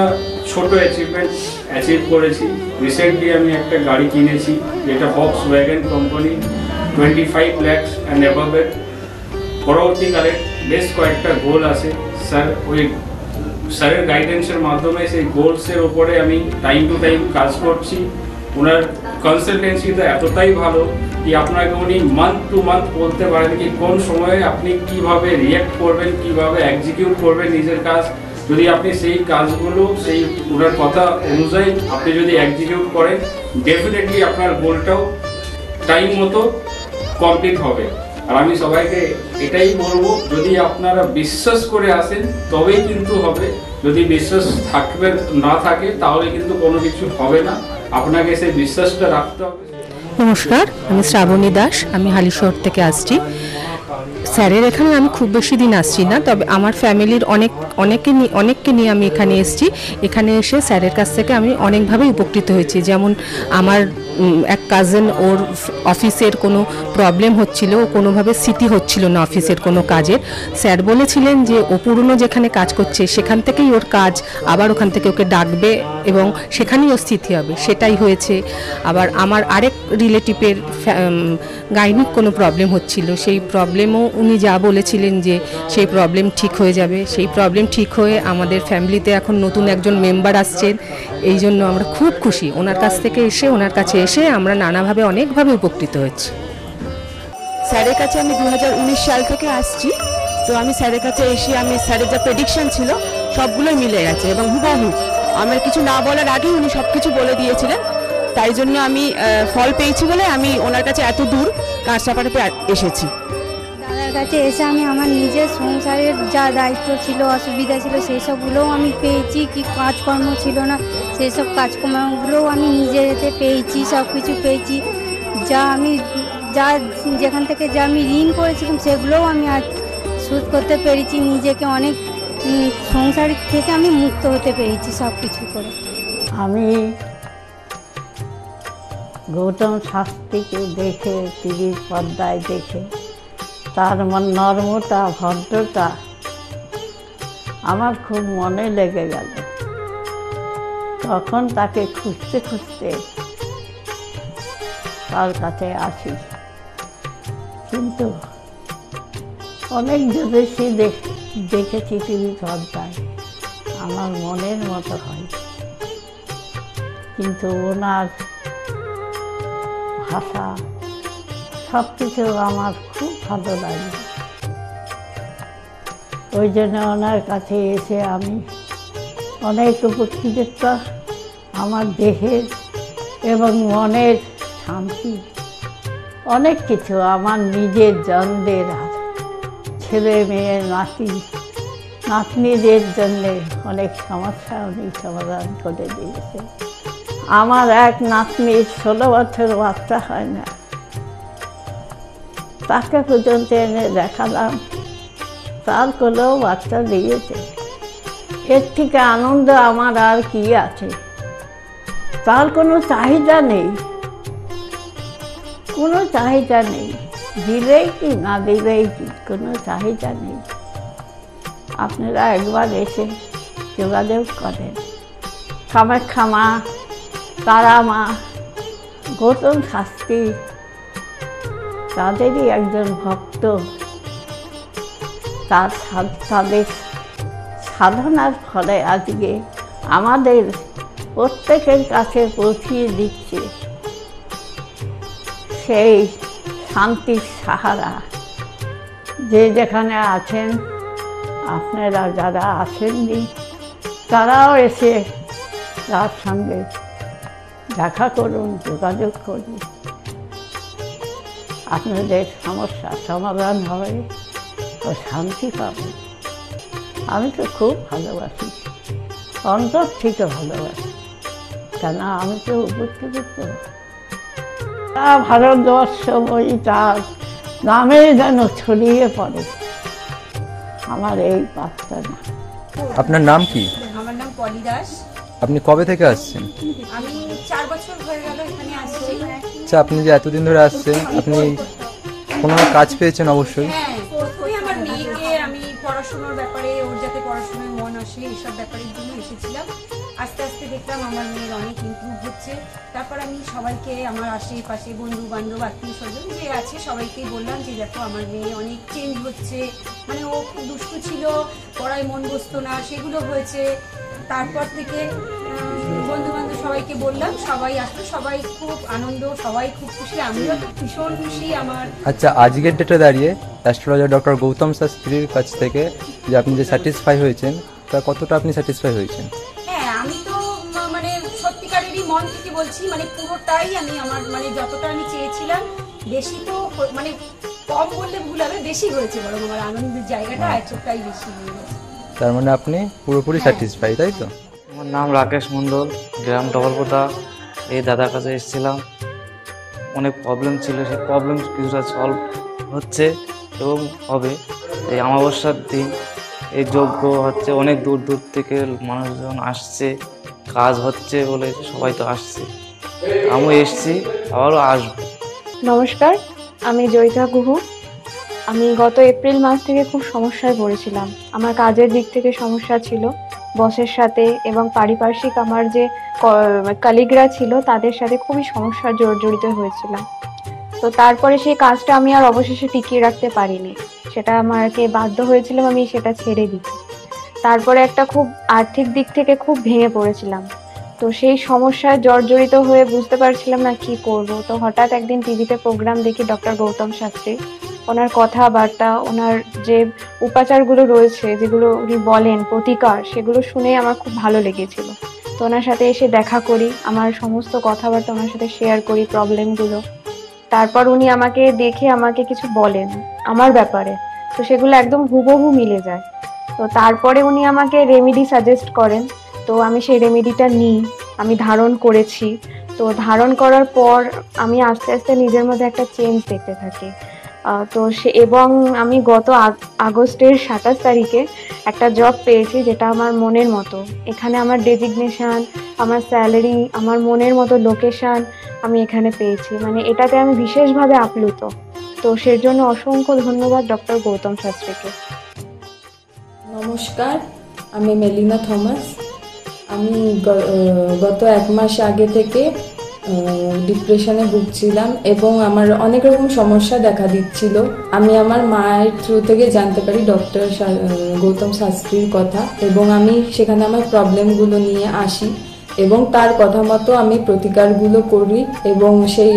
ছোট অ্যাচিভ করেছি। রিসেন্টলি আমি একটা গাড়ি কিনেছি, যেটা Volkswagen কোম্পানি, 25 lakhs অ্যান্ড অ্যাবাভের। পরবর্তীকালে বেশ কয়েকটা গোল আছে। স্যারের গাইডেন্সের মাধ্যমে সেই গোলসের ওপরে আমি টাইম টু টাইম কাজ করছি। ওনার কনসালটেন্সিটা এতটাই ভালো কি আপনাকে উনি মান্থ টু মান্থ বলতে পারেন কি কোন সময়ে আপনি কিভাবে রিঅ্যাক্ট করবেন, কিভাবে এক্সিকিউট করবেন নিজের কাজ। যদি আপনি সেই কাজগুলো সেই ওনার কথা অনুযায়ী আপনি যদি এক্সিকিউট করেন, ডেফিনেটলি আপনার গোলটাও টাইম মতো কমপ্লিট হবে। আর আমি সবাইকে এটাই বলবো, যদি আপনারা বিশ্বাস করে আসেন তবেই কিন্তু হবে। যদি বিশ্বাস থাকবে না থাকে তাহলে কিন্তু কোনো কিছু হবে না। আপনাকে সেই বিশ্বাসটা রাখতে হবে। নমস্কার, আমি শ্রাবণী দাস, আমি হালিশহর থেকে আসছি। স্যারের এখানে আমি খুব বেশি দিন আসছি না, তবে আমার ফ্যামিলির অনেককে নিয়ে আমি এখানে এসেছি। এখানে এসে স্যারের কাছ থেকে আমি অনেকভাবে উপকৃত হয়েছি। যেমন আমার এক কাজিন, ওর অফিসের কোনো প্রবলেম হচ্ছিল, ও কোনোভাবে সিটি হচ্ছিল না অফিসের কোনো কাজের। স্যার বলেছিলেন যে ও পুরনো যেখানে কাজ করছে সেখান থেকেই ওর কাজ, আবার ওখান থেকে ওকে ডাকবে এবং সেখানেই ও স্থিতি হবে। সেটাই হয়েছে। আবার আমার আরেক রিলেটিভের গাইনিক কোনো প্রবলেম হচ্ছিল, সেই প্রবলেমও উনি যা বলেছিলেন যে সেই প্রবলেম ঠিক হয়ে যাবে, সেই প্রবলেম ঠিক হয়ে আমাদের ফ্যামিলিতে এখন নতুন একজন মেম্বার আসছেন। এই জন্য আমরা খুব খুশি। ওনার কাছ থেকে এসে, ওনার কাছে এসে আমরা নানাভাবে অনেকভাবে উপকৃত হচ্ছি। স্যারের কাছে আমি 2019 সাল থেকে আসছি। তো আমি স্যারের কাছে এসে আমি স্যারের যা প্রেডিকশন ছিল সবগুলোই মিলে গেছে এবং হুবহু আমার কিছু না বলার আগেই উনি সব কিছু বলে দিয়েছিলেন। তাই জন্য আমি ফল পেয়েছি বলে আমি ওনার কাছে এত দূর কাঁচরাপাড়াতে এসেছি। দাদার কাছে এসে আমি আমার নিজের সংসারের যা দায়িত্ব ছিল, অসুবিধা ছিল, সেই সবগুলোও আমি পেয়েছি। কি কাজকর্ম ছিল না, সেই সব কাজকর্মগুলোও আমি নিজের হাতে পেয়েছি, সব কিছু পেয়েছি। যেখান থেকে যা আমি ঋণ করেছিলাম সেগুলোও আমি আজ শোধ করতে পেরেছি। নিজেকে অনেক সংসার থেকে আমি মুক্ত হতে পেরেছি সব কিছু করে। আমি গৌতম শাস্ত্রীকে দেখে, টিভির পর্দায় দেখে তার নর্মতা, ভদ্রতা আমার খুব মনে লেগে গেল। তখন তাকে খুঁজতে খুঁজতে তার কাছে আসি, কিন্তু অনেক জ্যোতিষী দেখেছি টিভি পর্দায়, আমার মনের মতো হয়। কিন্তু ওনার ভাষা সব কিছু আমার খুব ভালো লাগে। ওই জন্য ওনার কাছে এসে আমি অনেক উপকৃত। আমার দেহের এবং মনের শান্তি, অনেক কিছু, আমার নিজের জনদের, ছেলে মেয়ে, নাতি নাতনিদের জন্যে অনেক সমস্যা উনি সমাধান করে দিয়েছে। আমার এক নাতনির 16 বছর বাচ্চা হয় না, তাকে পর্যন্ত এনে দেখালাম, তার কোলেও বাচ্চা দিয়েছে। এর থেকে আনন্দ আমার আর কি আছে? তার কোনো চাহিদা নেই, কোনো চাহিদা নেই, দিলেই কি না দিলেই কি, কোনো চাহিদা নেই। আপনারা একবার এসে যোগাযোগ করেন। কামাখ্যা মা, তারা মা, গৌতম শাস্ত্রী তাদেরই একজন ভক্ত। তাদের সাধনার ফলে আজকে আমাদের প্রত্যেকের কাছে পৌঁছিয়ে দিচ্ছে সেই শান্তির সাহারা। যে যেখানে আছেন, আপনারা যারা আসেননি তারাও এসে তার সঙ্গে দেখা করুন, যোগাযোগ করুন। আপনাদের সমস্যার সমাধান হবে ও শান্তি পাবে। আমি তো খুব ভালোবাসি, অন্তর থেকে ভালোবাসি, কেন আমি তো উপকৃত। ভারতবর্ষ বই তার নামে যেন ছড়িয়ে পড়ে আমার এই প্রার্থনা। আপনার নাম কি? আমার নাম পলি দাস। আপনি কবে থেকে আসছেন? আমি 4 বছর হয়ে গেল এখানে আসছি। আচ্ছা, আপনি যে এতদিন ধরে আসছেন, আপনি কোনো কাজ পেয়েছেন? অবশ্যই। হ্যাঁ, প্রথমে আমার মেয়েকে আমি পড়াশোনার ব্যাপারে, ওর যাতে পড়াশোনায় মন আসে এইসব ব্যাপারের জন্য এসেছিলাম। আস্তে আস্তে দেখলাম আমার মেয়ের অনেক ইমপ্রুভ হচ্ছে। তারপর আমি সবাইকে, আমার আশেপাশে বন্ধু বান্ধব, আত্মীয় স্বজন যে আছে সবাইকেই বললাম যে দেখো আমার মেয়ে অনেক চেঞ্জ হচ্ছে, মানে ও খুব দুষ্টু ছিল, পড়ায় মন বসতো না, সেগুলো হয়েছে। তারপর থেকে বন্ধু বান্ধব সবাইকে বললাম, সবাই আসলো, সবাই খুব আনন্দ, সবাই খুব খুশি, আমিও তো ভীষণ খুশি। আমার আচ্ছা, আজকের ডেটে দাঁড়িয়ে অ্যাস্ট্রোলজার ডক্টর গৌতম শাস্ত্রীর কাছ থেকে যে আপনি যে স্যাটিসফাই হয়েছেন, তা কতটা আপনি স্যাটিসফাই হয়েছেন? হ্যাঁ, আমি তো মানে সত্যিকারেরই মন থেকে বলছি, মানে পুরোটাই আমি আমার মানে যতটা আমি চেয়েছিলাম, বেশি তো মানে কম বললে ভুল হবে, বেশি হয়েছে, বরং আমার আনন্দের জায়গাটা এতটাই বেশি হয়ে গেছে। তার মানে আপনি পুরোপুরি স্যাটিসফাই, তাই তো? আমার নাম রাকেশ মণ্ডল, গ্রাম ডবলপোতা। এই দাদার কাছে এসেছিলাম, অনেক প্রবলেম ছিল, সেই প্রবলেম কিছুটা সলভ হচ্ছে এবং হবে। এই অমাবস্যার দিন এই যজ্ঞ হচ্ছে, অনেক দূর দূর থেকে মানুষজন আসছে, কাজ হচ্ছে বলে সবাই তো আসছে, আমিও এসছি, আবারও আসবো। নমস্কার, আমি জয়িতা গুহ। আমি গত এপ্রিল মাস থেকে খুব সমস্যায় পড়েছিলাম। আমার কাজের দিক থেকে সমস্যা ছিল, বসের সাথে এবং পারিপার্শ্বিক আমার যে কলিগরা ছিল তাদের সাথে খুবই সমস্যা জড়িত হয়েছিলাম। তো তারপরে সেই কাজটা আমি আর অবশেষে টিকিয়ে রাখতে পারিনি, সেটা আমাকে বাধ্য হয়েছিলাম আমি সেটা ছেড়ে দিতে। তারপরে একটা খুব আর্থিক দিক থেকে খুব ভেঙে পড়েছিলাম। তো সেই সমস্যায় জর্জরিত হয়ে বুঝতে পারছিলাম না কি করব। তো হঠাৎ একদিন টিভিতে প্রোগ্রাম দেখি ডক্টর গৌতম শাস্ত্রী, ওনার কথাবার্তা, ওনার যে উপাচারগুলো রয়েছে, যেগুলো উনি বলেন প্রতিকার, সেগুলো শুনে আমার খুব ভালো লেগেছিল। তো ওনার সাথে এসে দেখা করি, আমার সমস্ত কথাবার্তা ওনার সাথে শেয়ার করি, প্রবলেমগুলো। তারপর উনি আমাকে দেখে আমাকে কিছু বলেন আমার ব্যাপারে, তো সেগুলো একদম হুবহু মিলে যায়। তো তারপরে উনি আমাকে রেমেডি সাজেস্ট করেন, তো আমি সেই রেমেডিটা নিই, আমি ধারণ করেছি। তো ধারণ করার পর আমি আস্তে আস্তে নিজের মধ্যে একটা চেঞ্জ দেখতে থাকি। তো এবং আমি গত আগস্টের 27 তারিখে একটা জব পেয়েছি, যেটা আমার মনের মতো। এখানে আমার ডেজিগনেশন, আমার স্যালারি, আমার মনের মতো লোকেশন আমি এখানে পেয়েছি, মানে এটাতে আমি বিশেষভাবে আপ্লুত। তো সের জন্য অসংখ্য ধন্যবাদ ডক্টর গৌতম শাস্ত্রীকে। নমস্কার, আমি মেলিনা থমাস। আমি গত 1 মাস আগে থেকে ডিপ্রেশনে ভুগছিলাম এবং আমার অনেক রকম সমস্যা দেখা দিচ্ছিল। আমি আমার মায়ের থ্রু থেকে জানতে পারি ডক্টর গৌতম শাস্ত্রীর কথা, এবং আমি সেখানে আমার প্রবলেমগুলো নিয়ে আসি এবং তার কথা মতো আমি প্রতিকারগুলো করি এবং সেই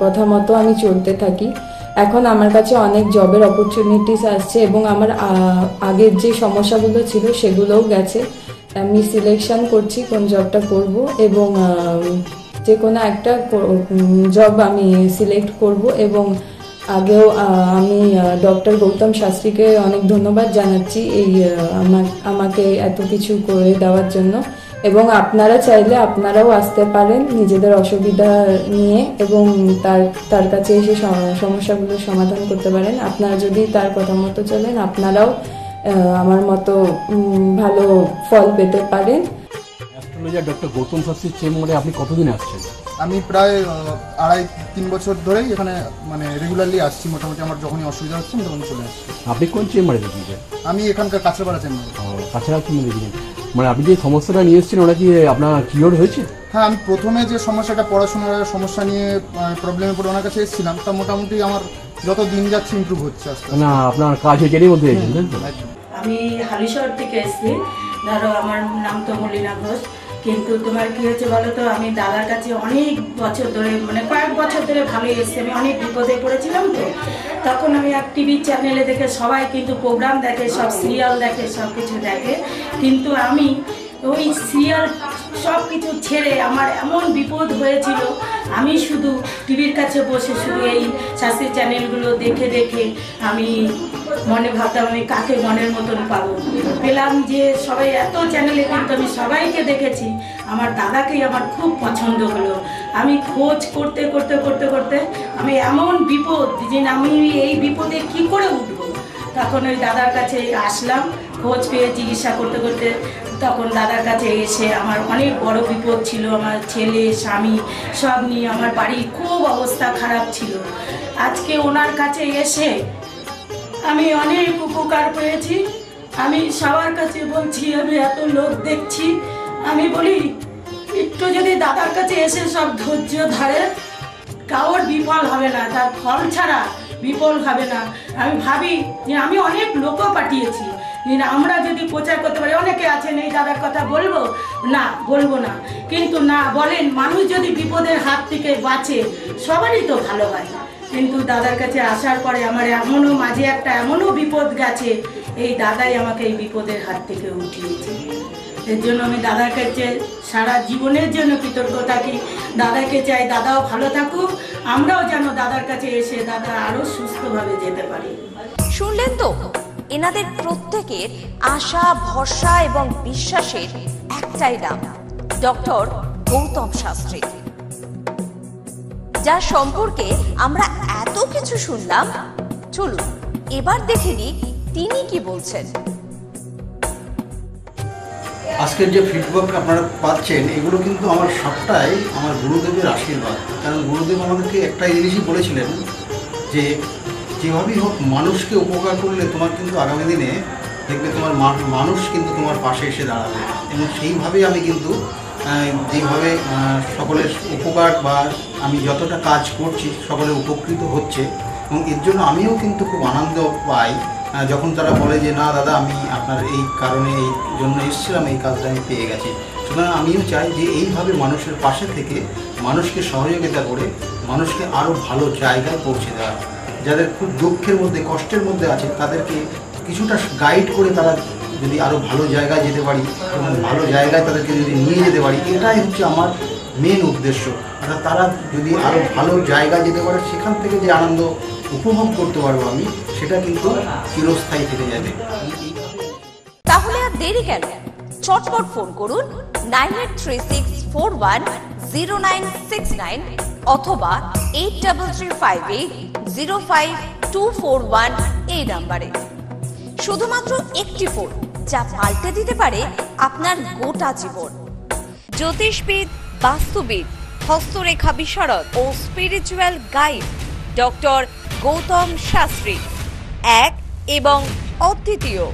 কথা মতো আমি চলতে থাকি। এখন আমার কাছে অনেক জবের অপরচুনিটিস আসছে এবং আমার আগের যে সমস্যাগুলো ছিল সেগুলোও গেছে। আমি সিলেকশন করছি কোন জবটা করব এবং যে কোনো একটা জব আমি সিলেক্ট করব এবং আগেও আমি ডক্টর গৌতম শাস্ত্রীকে অনেক ধন্যবাদ জানাচ্ছি এই আমাকে এত কিছু করে দেওয়ার জন্য। এবং আপনারা চাইলে আপনারাও আসতে পারেন নিজেদের অসুবিধা নিয়ে এবং তার কাছে এসে সমস্যাগুলো সমাধান করতে পারেন। আপনারা যদি তার কথা মতো চলেন আপনারাও আমার মতো ভালো ফল পেতে পারেন। অ্যাস্ট্রোলজার ডক্টর গৌতম শাস্ত্রীর চেম্বারে আপনি কতদিন আসছেন? আমি প্রায় 2.5-3 বছর ধরেই এখানে মানে রেগুলারলি আসছি। মোটামুটি আমার যখনই অসুবিধা হচ্ছে আমি তখনই চলে আসছি। আপনি কোন চেম্বারে দেখিয়েছেন? আমি এখানকার কাছড়াপাড়া চেম্বারে। কাছড়াপাড়া চেম্বারে দেখিয়েছেন, মানে আপনি যে সমস্যাটা নিয়ে এসেছেন ওটা কি আপনার কিওর হয়েছে? হ্যাঁ, আমি প্রথমে যে সমস্যাটা পড়াশোনার সমস্যা নিয়ে প্রবলেমে পড়ে ওনার কাছে এসেছিলাম, তা মোটামুটি আমার যত দিন যাচ্ছে ইমপ্রুভ হচ্ছে আস্তে আস্তে। না আপনার কাজ হয়েছে মধ্যে এসেছেন? আমি হালিশহর থেকে এসেছি। ধরো আমার নাম তো মলিনা ঘোষ, কিন্তু তোমার কি হয়েছে বলো তো, আমি দাদার কাছে অনেক বছর ধরে মানে কয়েক বছর ধরে ভালোই এসেছি। আমি অনেক বিপদে পড়েছিলাম, তো তখন আমি এক টিভি চ্যানেলে দেখে সবাই কিন্তু প্রোগ্রাম দেখে, সব সিরিয়াল দেখে, সব কিছু দেখে, কিন্তু আমি ওই সিরিয়াল সব কিছু ছেড়ে আমার এমন বিপদ হয়েছিল, আমি শুধু টিভির কাছে বসে শুধু এই শাস্ত্রী চ্যানেলগুলো দেখে দেখে আমি মনে ভাবতাম আমি কাকে মনের মতন পাবো। পেলাম যে সবাই এত চ্যানেলে, কিন্তু আমি সবাইকে দেখেছি, আমার দাদাকেই আমার খুব পছন্দ হলো। আমি খোঁজ করতে করতে করতে করতে আমি এমন বিপদ যে আমি এই বিপদে কি করে উঠবো, তখন ওই দাদার কাছে আসলাম। খোঁজ পেয়ে চিকিৎসা করতে করতে তখন দাদার কাছে এসে আমার অনেক বড় বিপদ ছিল, আমার ছেলে স্বামী সব নিয়ে আমার বাড়ির খুব অবস্থা খারাপ ছিল। আজকে ওনার কাছে এসে আমি অনেক উপকার পেয়েছি। আমি সবার কাছে বলছি, আমি এত লোক দেখছি, আমি বলি একটু যদি দাদার কাছে এসে সব ধৈর্য ধরে, কারোর বিফল হবে না, তার ফল ছাড়া বিফল হবে না। আমি ভাবি যে আমি অনেক লোকও পাঠিয়েছি, আমরা যদি প্রচার করতে পারি, অনেকে আছেন এই দাদার কথা বলবো না, বলবো না, কিন্তু না বলেন, মানুষ যদি বিপদের হাত থেকে বাঁচে সবারই তো ভালো হয়। কিন্তু দাদার কাছে আসার পরে আমার এমনও মাঝে একটা এমনও বিপদ গেছে, এই দাদাই আমাকে এই বিপদের হাত থেকে উঠিয়েছে। এর জন্য আমি দাদার কাছে সারা জীবনের জন্য কৃতজ্ঞ থাকি। দাদাকে চাই দাদাও ভালো থাকুক, আমরাও যেন দাদার কাছে এসে দাদা আরো সুস্থভাবে যেতে পারি। শুনলেন তো, এনাদের প্রত্যেকের আশা, ভরসা এবং বিশ্বাসের একটাই নাম, ডক্টর গৌতম শাস্ত্রী, যার সম্পর্কে আমরা এত কিছু শুনলাম। চলুন এবার দেখে নিই তিনি কি বলছেন। আজকের যে ফিডব্যাক আপনারা পাচ্ছেন, এগুলো কিন্তু আমার সবটাই আমার গুরুদেবের আশীর্বাদ। কারণ গুরুদেব আমাদেরকে একটাই জিনিসই বলেছিলেন যে যেভাবেই হোক মানুষকে উপকার করলে তোমার কিন্তু আগামী দিনে দেখবে তোমার মানুষ কিন্তু তোমার পাশে এসে দাঁড়াবে। এবং সেইভাবেই আমি কিন্তু যেভাবে সকলের উপকার বা আমি যতটা কাজ করছি সকলে উপকৃত হচ্ছে, এবং এর জন্য আমিও কিন্তু খুব আনন্দ পাই যখন তারা বলে যে না দাদা, আমি আপনার এই কারণে এই জন্য এসেছিলাম, এই কাজটা আমি পেয়ে গেছি। সুতরাং আমিও চাই যে এইভাবে মানুষের পাশে থেকে মানুষকে সহযোগিতা করে মানুষকে আরও ভালো জায়গায় পৌঁছে দেওয়া। যাদের খুব দুঃখের মধ্যে কষ্টের মধ্যে আছে তাদেরকে কিছুটা গাইড করে তারা যদি আরও ভালো জায়গায় যেতে পারি এবং ভালো জায়গায় তাদেরকে যদি নিয়ে যেতে পারি, এটাই হচ্ছে আমার মেন উদ্দেশ্য। অর্থাৎ তারা যদি আরও ভালো জায়গায় যেতে পারে, সেখান থেকে যে আনন্দ উপভোগ করতে পারবো আমি, সেটা কিন্তু চিরস্থায়ী থেকে যাবে। তাহলে আর দেরি কেন, চটপট ফোন করুন 9836410969 অথবা 8335805241 এই নাম্বারে। শুধুমাত্র একটি ফোন, যা পাল্টে দিতে পারে আপনার গোটা জীবন। জ্যোতিষবিদ, বাস্তুবিদ, হস্তরেখা বিশারদ ও spiritual guide doctor Gautam Shastri, এক এবং অদ্বিতীয়।